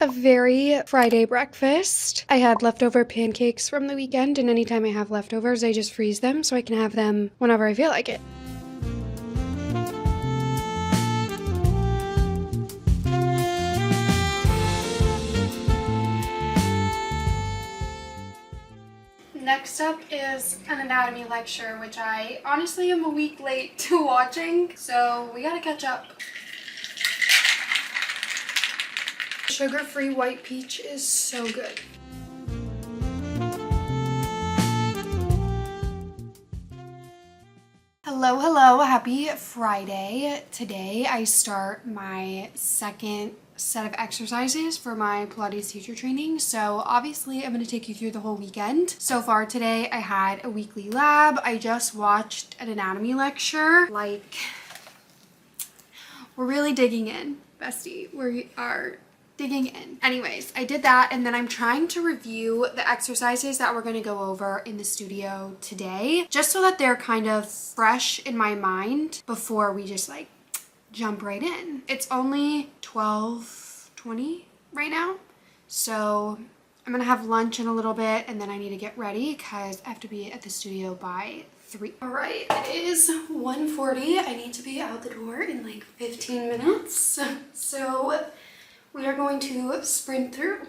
a very Friday breakfast. I had leftover pancakes from the weekend, and anytime I have leftovers, I just freeze them so I can have them whenever I feel like it. Next up is an anatomy lecture, which I honestly am a week late to watching, so we gotta catch up. Sugar-free white peach is so good. Hello, happy Friday. Today I start my second set of exercises for my Pilates teacher training. So obviously I'm going to take you through the whole weekend. So far today I had a weekly lab. I just watched an anatomy lecture. Like, we're really digging in, bestie. We are digging in. Anyways, I did that, and then I'm trying to review the exercises that we're going to go over in the studio today, just so that they're kind of fresh in my mind before we just like jump right in. It's only 12:20 right now, so I'm gonna have lunch in a little bit, and then I need to get ready because I have to be at the studio by 3. All right, it is 1:40. I need to be out the door in like 15 minutes, so we are going to sprint through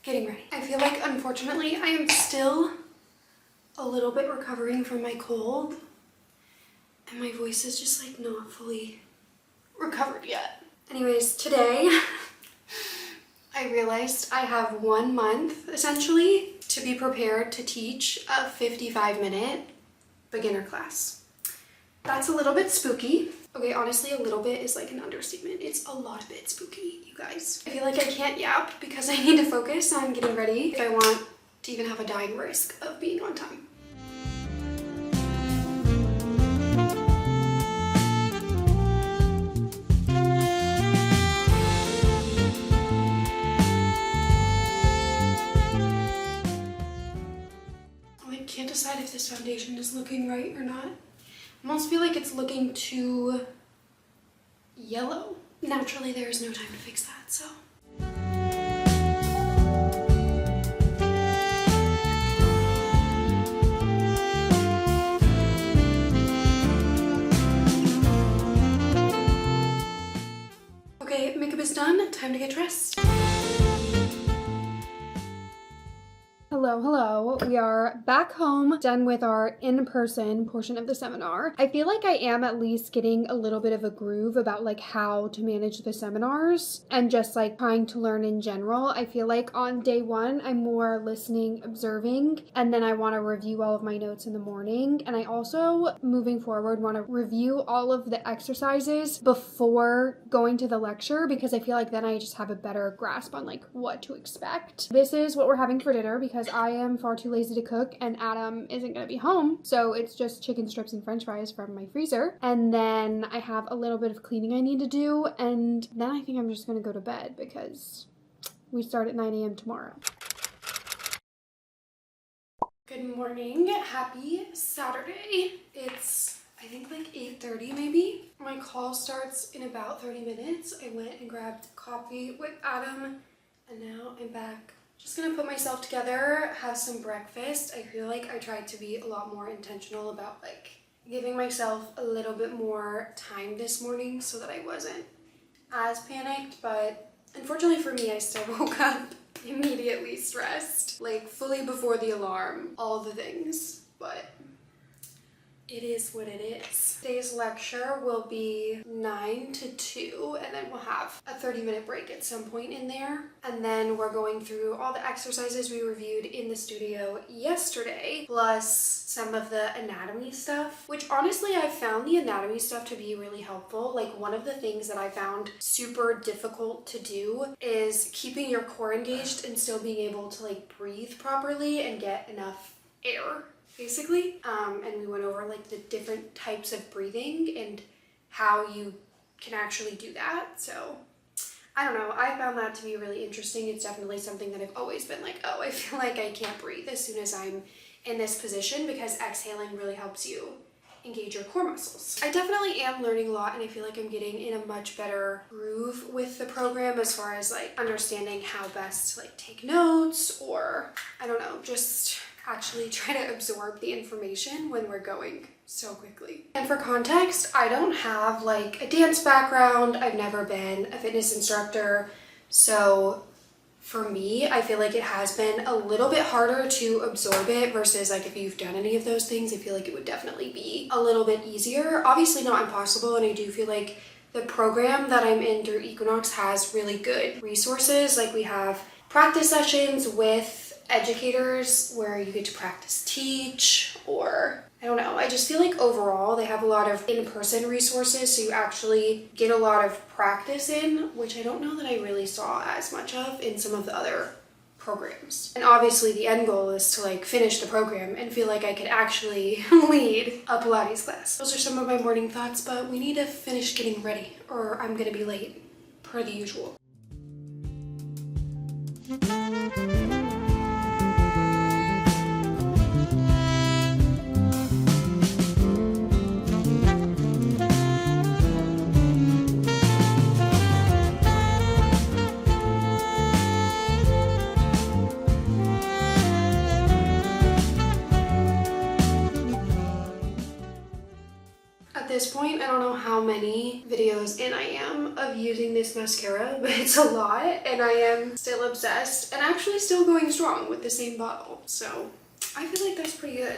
getting ready. I feel like, unfortunately, I am still a little bit recovering from my cold, and my voice is just like not fully recovered yet. Anyways, today I realized I have 1 month essentially to be prepared to teach a 55-minute beginner class. That's a little bit spooky. Okay, honestly, a little bit is like an understatement. It's a lot bit spooky, you guys. I feel like I can't yap because I need to focus on getting ready if I want to even have a dying risk of being on time. I can't decide if this foundation is looking right or not. I almost feel like it's looking too yellow. Naturally, there is no time to fix that, so. Okay, makeup is done. Time to get dressed. Hello. We are back home, done with our in-person portion of the seminar. I feel like I am at least getting a little bit of a groove about like how to manage the seminars and just like trying to learn in general. I feel like on day 1, I'm more listening, observing, and then I want to review all of my notes in the morning. And I also, moving forward, want to review all of the exercises before going to the lecture, because I feel like then I just have a better grasp on like what to expect. This is what we're having for dinner because I am far too lazy to cook and Adam isn't going to be home. So it's just chicken strips and french fries from my freezer. And then I have a little bit of cleaning I need to do. And then I think I'm just going to go to bed because we start at 9 a.m. tomorrow. Good morning. Happy Saturday. It's, I think, like 8:30 maybe. My call starts in about 30 minutes. I went and grabbed coffee with Adam and now I'm back. Just gonna put myself together, have some breakfast. I feel like I tried to be a lot more intentional about like giving myself a little bit more time this morning so that I wasn't as panicked, but unfortunately for me, I still woke up immediately stressed, like fully before the alarm, all the things, but it is what it is. Today's lecture will be 9 to 2, and then we'll have a 30-minute break at some point in there. And then we're going through all the exercises we reviewed in the studio yesterday, plus some of the anatomy stuff, which honestly I found the anatomy stuff to be really helpful. Like, one of the things that I found super difficult to do is keeping your core engaged and still being able to like breathe properly and get enough air, basically. And we went over like the different types of breathing and how you can actually do that. So I don't know, I found that to be really interesting. It's definitely something that I've always been like, oh, I feel like I can't breathe as soon as I'm in this position, because exhaling really helps you engage your core muscles. I definitely am learning a lot, and I feel like I'm getting in a much better groove with the program as far as like understanding how best to like take notes, or I don't know, just actually try to absorb the information when we're going so quickly. And for context, I don't have like a dance background. I've never been a fitness instructor. So for me, I feel like it has been a little bit harder to absorb it versus like if you've done any of those things, I feel like it would definitely be a little bit easier. Obviously not impossible, and I do feel like the program that I'm in through Equinox has really good resources. Like we have practice sessions with educators where you get to practice teach, or I don't know, I just feel like overall they have a lot of in-person resources, so you actually get a lot of practice in, which I don't know that I really saw as much of in some of the other programs. And obviously the end goal is to like finish the program and feel like I could actually lead a Pilates class. Those are some of my morning thoughts, but we need to finish getting ready or I'm gonna be late, per the usual. At this point, I don't know how many videos in I am of using this mascara, but it's a lot, and I am still obsessed and actually still going strong with the same bottle. So I feel like that's pretty good.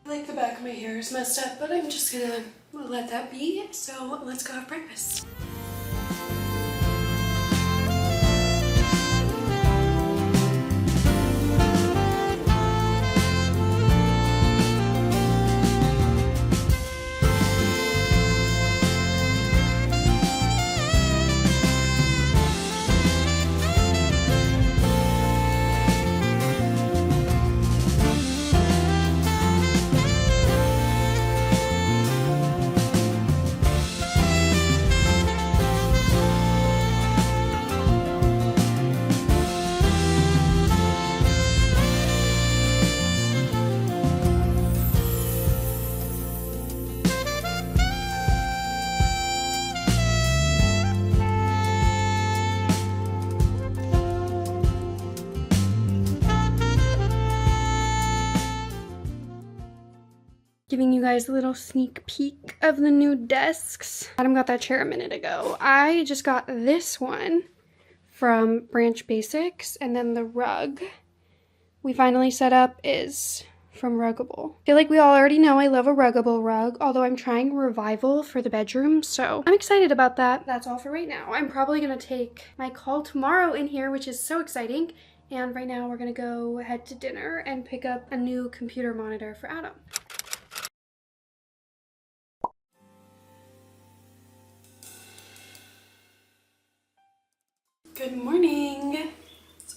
I like the back of my hair is messed up, but I'm just gonna let that be. So let's go have breakfast. Giving you guys a little sneak peek of the new desks. Adam got that chair a minute ago. I just got this one from Branch Basics, and then the rug we finally set up is from Ruggable. I feel like we all already know I love a Ruggable rug, although I'm trying Revival for the bedroom, so I'm excited about that. That's all for right now. I'm probably gonna take my call tomorrow in here, which is so exciting, and right now we're gonna go head to dinner and pick up a new computer monitor for Adam. Good morning.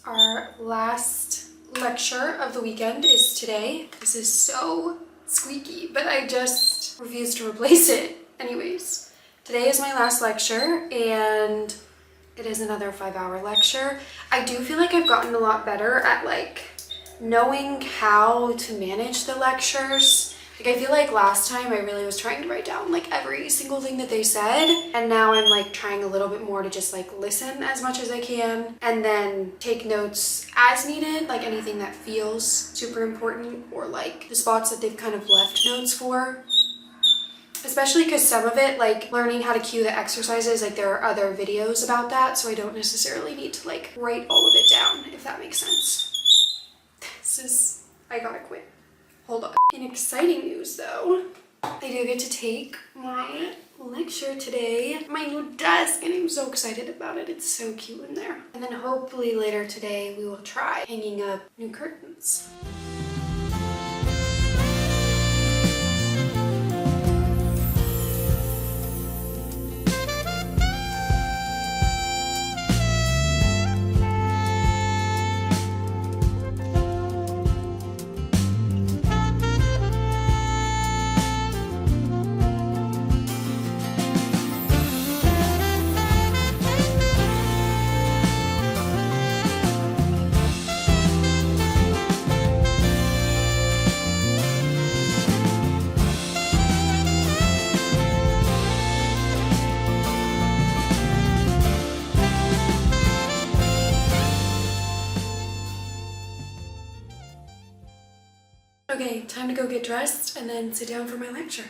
Our last lecture of the weekend is today. This is so squeaky, but I just refuse to replace it. Anyways, today is my last lecture and it is another 5-hour lecture. I do feel like I've gotten a lot better at like knowing how to manage the lectures. Like I feel like last time I really was trying to write down like every single thing that they said, and now I'm like trying a little bit more to just like listen as much as I can and then take notes as needed, like anything that feels super important or like the spots that they've kind of left notes for. Especially because some of it, like learning how to cue the exercises, like there are other videos about that, so I don't necessarily need to like write all of it down, if that makes sense. I gotta quit. Hold on. In exciting news though, I do get to take my lecture today, my new desk, and I'm so excited about it. It's so cute in there. And then hopefully later today we will try hanging up new curtains. dressed, and then sit down for my lecture.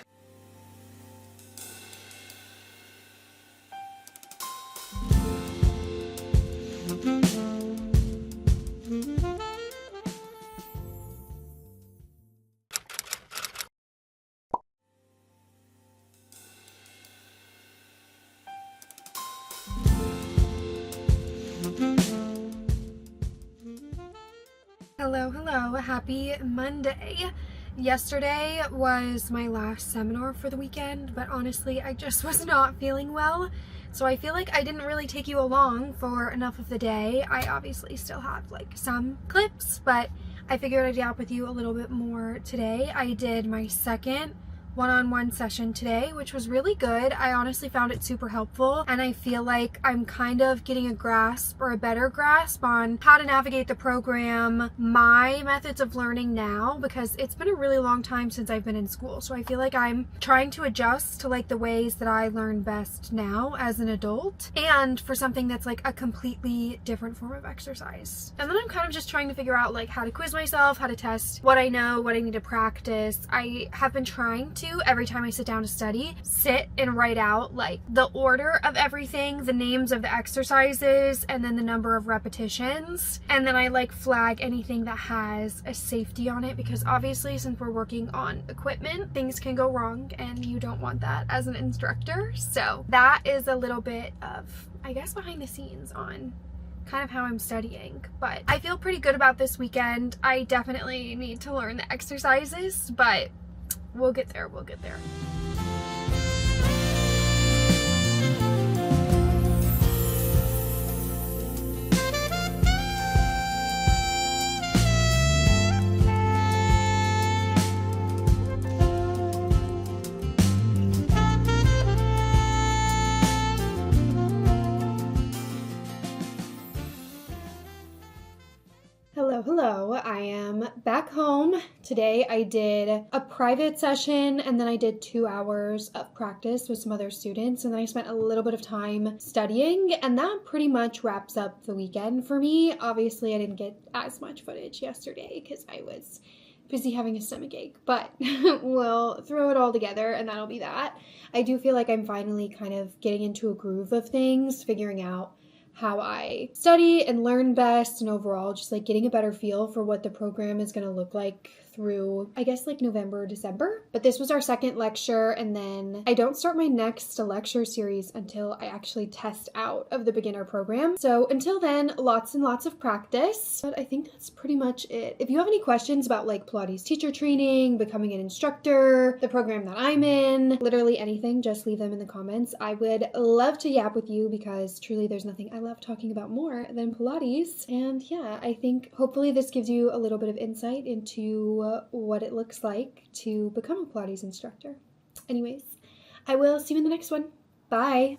Hello, happy Monday. Yesterday was my last seminar for the weekend, but honestly, I just was not feeling well. So I feel like I didn't really take you along for enough of the day. I obviously still have like some clips, but I figured I'd yap with you a little bit more today. I did my second one-on-one session today, which was really good. I honestly found it super helpful, and I feel like I'm kind of getting a grasp or a better grasp on how to navigate the program, my methods of learning now, because it's been a really long time since I've been in school. So I feel like I'm trying to adjust to like the ways that I learn best now as an adult, and for something that's like a completely different form of exercise. And then I'm kind of just trying to figure out like how to quiz myself, how to test what I know, what I need to practice. I have been trying to, every time I sit down to study, sit and write out like the order of everything, the names of the exercises, and then the number of repetitions. And then I like flag anything that has a safety on it, because obviously since we're working on equipment, things can go wrong and you don't want that as an instructor. So that is a little bit of, I guess, behind the scenes on kind of how I'm studying, but I feel pretty good about this weekend. I definitely need to learn the exercises, but we'll get there. Hello, I am back home. Today I did a private session, and then I did 2 hours of practice with some other students, and then I spent a little bit of time studying, and that pretty much wraps up the weekend for me. Obviously I didn't get as much footage yesterday because I was busy having a stomach ache, but we'll throw it all together and that'll be that. I do feel like I'm finally kind of getting into a groove of things, figuring out how I study and learn best, and overall just like getting a better feel for what the program is going to look like through, I guess, like November, December. But this was our second lecture, and then I don't start my next lecture series until I actually test out of the beginner program. So until then, lots and lots of practice. But I think that's pretty much it. If you have any questions about like Pilates teacher training, becoming an instructor, the program that I'm in, literally anything, just leave them in the comments. I would love to yap with you, because truly there's nothing I love talking about more than Pilates. And yeah, I think hopefully this gives you a little bit of insight into what it looks like to become a Pilates instructor. Anyways, I will see you in the next one. Bye!